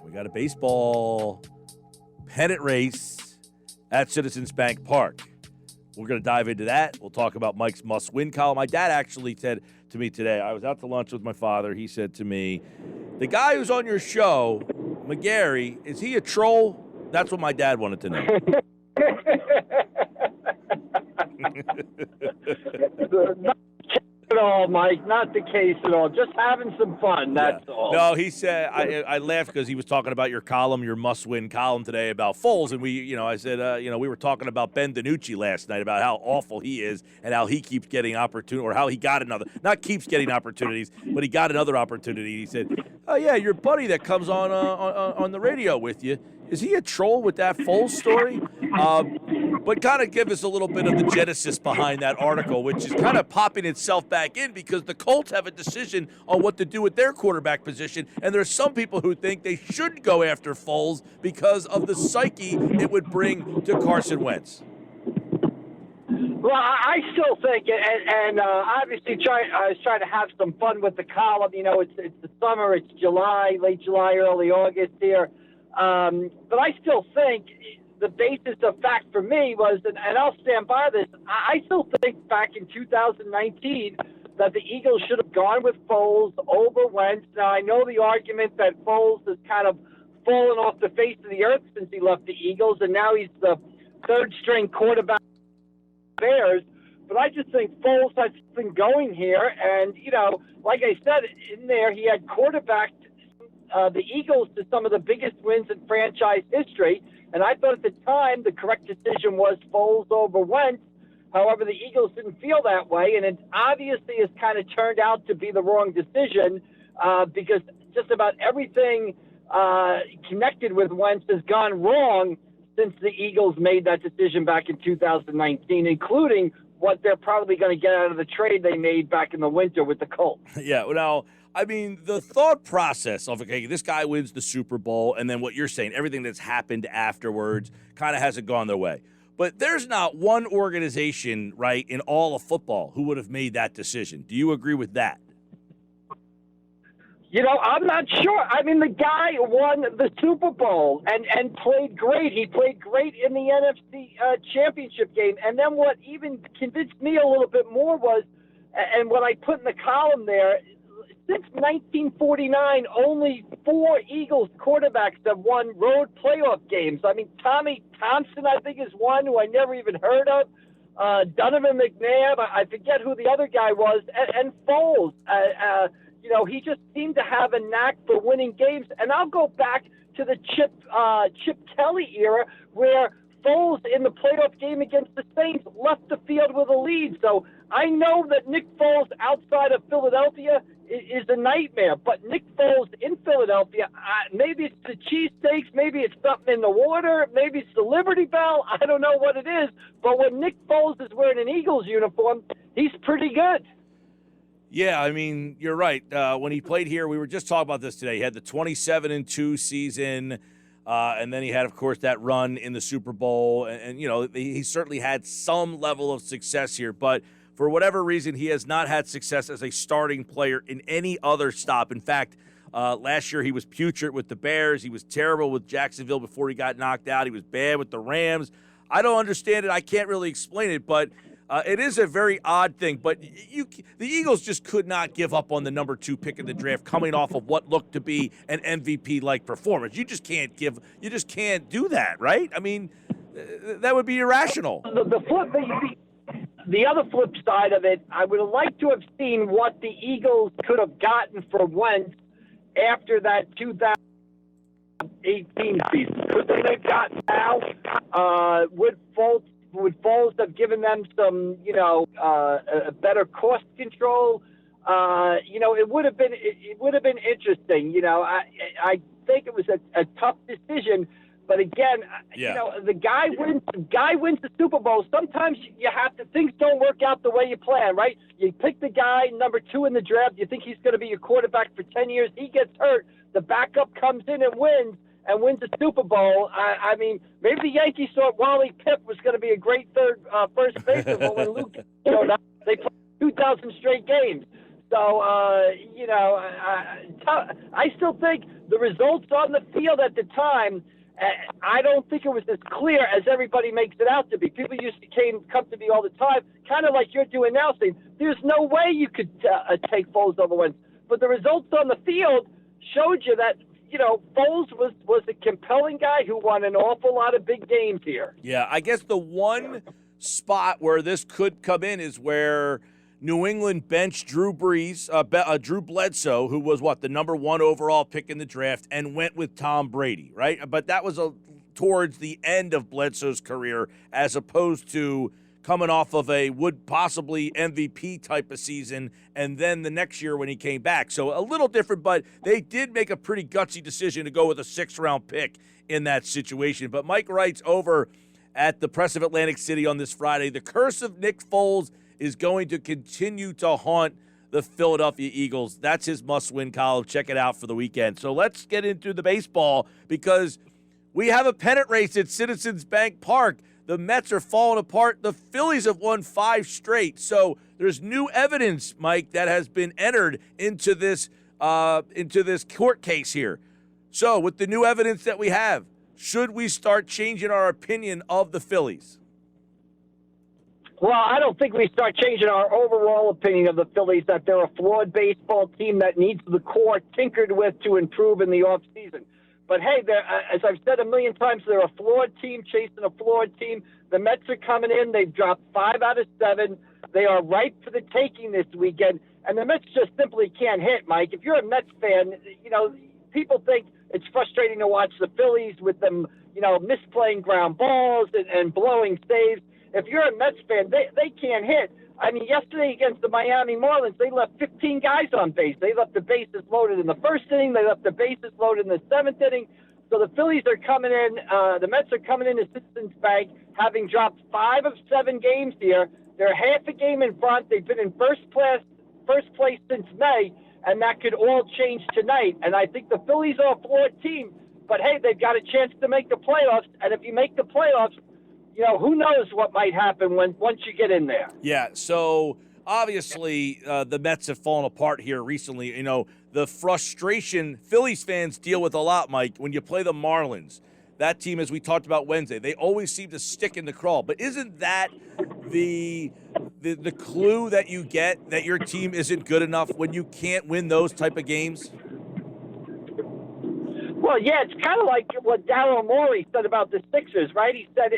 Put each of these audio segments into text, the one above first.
We got a baseball pennant race at Citizens Bank Park. We're going to dive into that. We'll talk about Mike's must-win column. My dad actually said to me today, I was out to lunch with my father. He said to me, the guy who's on your show, McGarry, is he a troll? That's what my dad wanted to know. Not at all, Mike. Not the case at all. Just having some fun, that's all. No, he said, I laughed because he was talking about your column, your must-win column today about Foles, and I said, we were talking about Ben DiNucci last night, about how awful he is and how he keeps getting opportunity, or how he got not keeps getting opportunities, but he got another opportunity. He said, oh, yeah, your buddy that comes on the radio with you, is he a troll with that Foles story? But kind of give us a little bit of the genesis behind that article, which is kind of popping itself back in because the Colts have a decision on what to do with their quarterback position, and there's some people who think they shouldn't go after Foles because of the psyche it would bring to Carson Wentz. Well, I still think, and obviously I was trying to have some fun with the column. It's the summer, it's July, late July, early August here. But I still think the basis of fact for me was, and I'll stand by this, I still think back in 2019 that the Eagles should have gone with Foles over Wentz. Now, I know the argument that Foles has kind of fallen off the face of the earth since he left the Eagles, and now he's the third-string quarterback of the Bears. But I just think Foles has something going here. And, like I said, in there he had quarterbacked the Eagles to some of the biggest wins in franchise history. And I thought at the time the correct decision was Foles over Wentz. However, the Eagles didn't feel that way, and it obviously has kind of turned out to be the wrong decision because just about everything connected with Wentz has gone wrong since the Eagles made that decision back in 2019, including what they're probably going to get out of the trade they made back in the winter with the Colts. Yeah, well, I mean, the thought process of, okay, this guy wins the Super Bowl, and then what you're saying, everything that's happened afterwards kind of hasn't gone their way. But there's not one organization, right, in all of football who would have made that decision. Do you agree with that? I'm not sure. I mean, the guy won the Super Bowl and played great. He played great in the NFC Championship game. And then what even convinced me a little bit more was, and what I put in the column there, since 1949, only 4 Eagles quarterbacks have won road playoff games. I mean, Tommy Thompson, I think, is one who I never even heard of. Donovan McNabb, I forget who the other guy was, and Foles. He just seemed to have a knack for winning games. And I'll go back to the Chip Kelly era where Foles in the playoff game against the Saints left the field with a lead. So I know that Nick Foles outside of Philadelphia is a nightmare. But Nick Foles in Philadelphia, maybe it's the cheesesteaks, maybe it's something in the water, maybe it's the Liberty Bell. I don't know what it is. But when Nick Foles is wearing an Eagles uniform, he's pretty good. Yeah, I mean, you're right. When he played here, we were just talking about this today. He had the 27-2 season, and then he had, of course, that run in the Super Bowl. And he certainly had some level of success here. But for whatever reason, he has not had success as a starting player in any other stop. In fact, last year he was putrid with the Bears. He was terrible with Jacksonville before he got knocked out. He was bad with the Rams. I don't understand it. I can't really explain it, but it is a very odd thing. But the Eagles just could not give up on the number 2 pick in the draft coming off of what looked to be an MVP-like performance. You just can't do that, right? I mean, that would be irrational. The other flip side of it, I would have liked to have seen what the Eagles could have gotten for Wentz after that 2018 season. Could they have gotten now? Would Foles have given them some, a better cost control? It would have been interesting. I think it was a tough decision. But again, the guy wins the Super Bowl. Sometimes things don't work out the way you plan, right? You pick the guy number 2 in the draft. You think he's going to be your quarterback for 10 years. He gets hurt. The backup comes in and wins the Super Bowl. I mean, maybe the Yankees thought Wally Pipp was going to be a great first baseman. Well, when Luke showed up, they played 2,000 straight games. So, I still think the results on the field at the time, I don't think it was as clear as everybody makes it out to be. People used to come to me all the time, kind of like you're doing now, saying there's no way you could take Foles over Wentz. But the results on the field showed you that, Foles was a compelling guy who won an awful lot of big games here. Yeah, I guess the one spot where this could come in is where New England benched Drew Bledsoe, who was the number 1 overall pick in the draft, and went with Tom Brady, right? But that was towards the end of Bledsoe's career, as opposed to coming off of a possibly MVP type of season, and then the next year when he came back. So a little different, but they did make a pretty gutsy decision to go with a 6th-round pick in that situation. But Mike writes over at the Press of Atlantic City on this Friday, the curse of Nick Foles is going to continue to haunt the Philadelphia Eagles. That's his must-win column. Check it out for the weekend. So let's get into the baseball, because we have a pennant race at Citizens Bank Park. The Mets are falling apart. The Phillies have won 5 straight. So there's new evidence, Mike, that has been entered into this court case here. So with the new evidence that we have, should we start changing our opinion of the Phillies? Well, I don't think we start changing our overall opinion of the Phillies, that they're a flawed baseball team that needs the core tinkered with to improve in the offseason. But, hey, as I've said a million times, they're a flawed team chasing a flawed team. The Mets are coming in. They've dropped 5 out of 7. They are ripe for the taking this weekend. And the Mets just simply can't hit, Mike. If you're a Mets fan, people think it's frustrating to watch the Phillies with them, misplaying ground balls and blowing saves. If you're a Mets fan, they can't hit. I mean, yesterday against the Miami Marlins, they left 15 guys on base. They left the bases loaded in the 1st inning. They left the bases loaded in the 7th inning. So the Phillies are coming in. The Mets are coming into Citizens Bank, having dropped 5 of 7 games here. They're half a game in front. They've been in first place since May, and that could all change tonight. And I think the Phillies are a flawed team, but hey, they've got a chance to make the playoffs. And if you make the playoffs, who knows what might happen once you get in there. Yeah, so obviously the Mets have fallen apart here recently. The frustration Phillies fans deal with a lot, Mike, when you play the Marlins. That team, as we talked about Wednesday, they always seem to stick in the crawl. But isn't that the clue that you get that your team isn't good enough when you can't win those type of games? Well, yeah, it's kind of like what Daryl Morey said about the Sixers, right? He said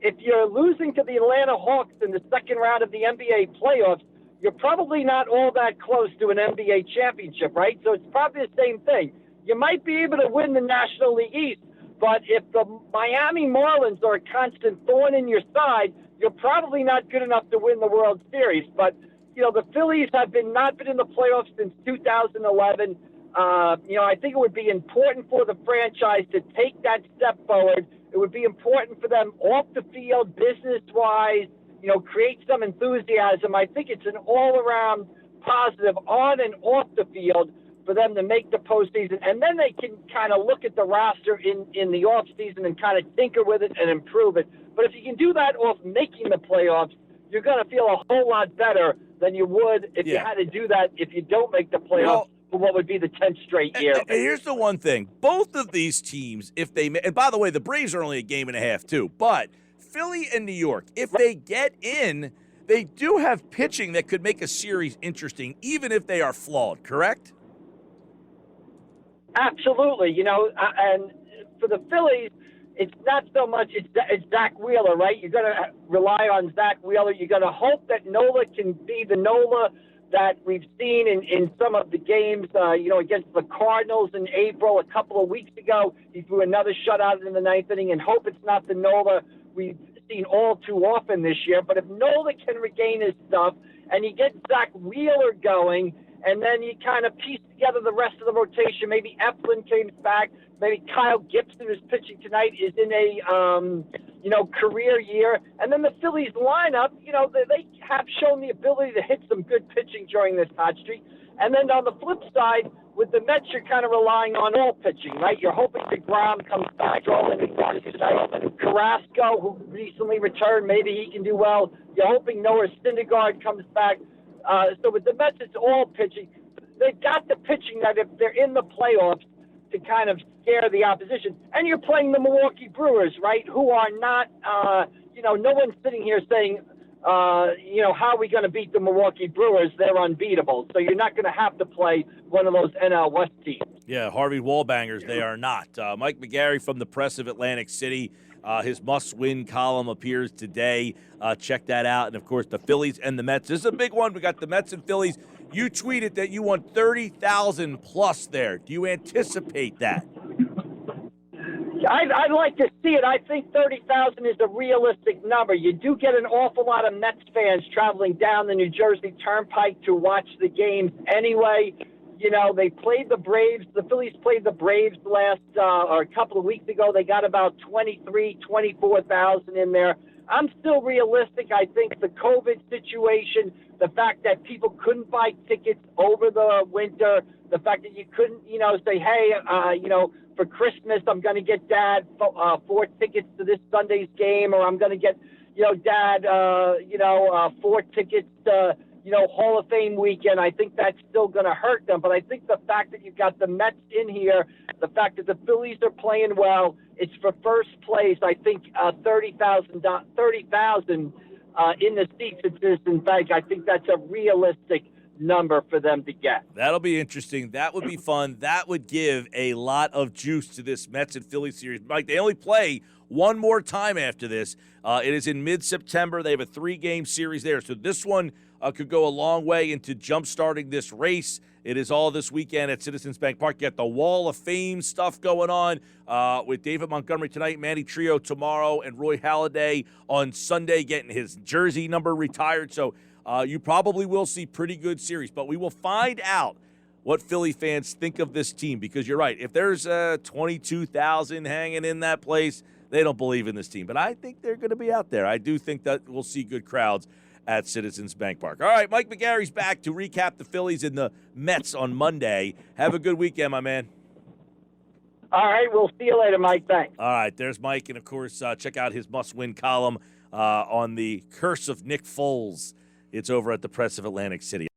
if you're losing to the Atlanta Hawks in the 2nd round of the NBA playoffs, you're probably not all that close to an NBA championship, right? So it's probably the same thing. You might be able to win the National League East, but if the Miami Marlins are a constant thorn in your side, you're probably not good enough to win the World Series. But, the Phillies have not been in the playoffs since 2011. I think it would be important for the franchise to take that step forward. It would be important for them off the field, business-wise, create some enthusiasm. I think it's an all-around positive on and off the field for them to make the postseason. And then they can kind of look at the roster in the offseason and kind of tinker with it and improve it. But if you can do that off making the playoffs, you're going to feel a whole lot better than you would if you had to do that if you don't make the playoffs. For what would be the 10th straight year. And here's the one thing. Both of these teams, and by the way, the Braves are only a game and a half too, but Philly and New York, if they get in, they do have pitching that could make a series interesting, even if they are flawed, correct? Absolutely. And for the Phillies, it's not so much, it's Zach Wheeler, right? You're going to rely on Zach Wheeler. You're going to hope that Nola can be the Nola that we've seen in some of the games, against the Cardinals in April a couple of weeks ago. He threw another shutout in the 9th inning, and hope it's not the Nola we've seen all too often this year. But if Nola can regain his stuff and you get Zach Wheeler going, and then you kind of piece together the rest of the rotation, maybe Eflin comes back, maybe Kyle Gibson, who's pitching tonight, is in a career year. And then the Phillies lineup, they have shown the ability to hit some good pitching during this hot streak. And then on the flip side, with the Mets, you're kind of relying on all pitching, right? You're hoping DeGrom comes back tonight. Carrasco, who recently returned, maybe he can do well. You're hoping Noah Syndergaard comes back. So with the Mets, it's all pitching. They've got the pitching that if they're in the playoffs to kind of scare the opposition. And you're playing the Milwaukee Brewers, right, who are not, no one's sitting here saying, how are we going to beat the Milwaukee Brewers? They're unbeatable. So you're not going to have to play one of those NL West teams. Yeah, Harvey Wallbangers, they are not. Mike McGarry from the Press of Atlantic City. His must-win column appears today. Check that out. And, of course, the Phillies and the Mets. This is a big one. We got the Mets and Phillies. You tweeted that you want 30,000 plus there. Do you anticipate that? I'd like to see it. I think 30,000 is a realistic number. You do get an awful lot of Mets fans traveling down the New Jersey Turnpike to watch the games anyway. They played the Braves. The Phillies played the Braves or a couple of weeks ago. They got about 24,000 in there. I'm still realistic. I think the COVID situation, the fact that people couldn't buy tickets over the winter, the fact that you couldn't, say, hey, for Christmas, I'm going to get Dad 4 tickets to this Sunday's game, or I'm going to get, Dad, 4 tickets to, Hall of Fame weekend. I think that's still going to hurt them. But I think the fact that you've got the Mets in here, the fact that the Phillies are playing well, it's for first place. I think 30,000 in the seats at Citizens Bank. I think that's a realistic number for them to get. That'll be interesting. That would be fun. That would give a lot of juice to this Mets and Phillies series. Mike, they only play one more time after this. It is in mid-September. They have a 3-game series there. So this one could go a long way into jump-starting this race. It is all this weekend at Citizens Bank Park. You got the Wall of Fame stuff going on with David Montgomery tonight, Manny Trio tomorrow, and Roy Halladay on Sunday getting his jersey number retired. So you probably will see pretty good series. But we will find out what Philly fans think of this team, because you're right. If there's 22,000 hanging in that place, they don't believe in this team. But I think they're going to be out there. I do think that we'll see good crowds at Citizens Bank Park. All right, Mike McGarry's back to recap the Phillies and the Mets on Monday. Have a good weekend, my man. All right, we'll see you later, Mike. Thanks. All right, there's Mike. And, of course, check out his must-win column on the curse of Nick Foles. It's over at the Press of Atlantic City.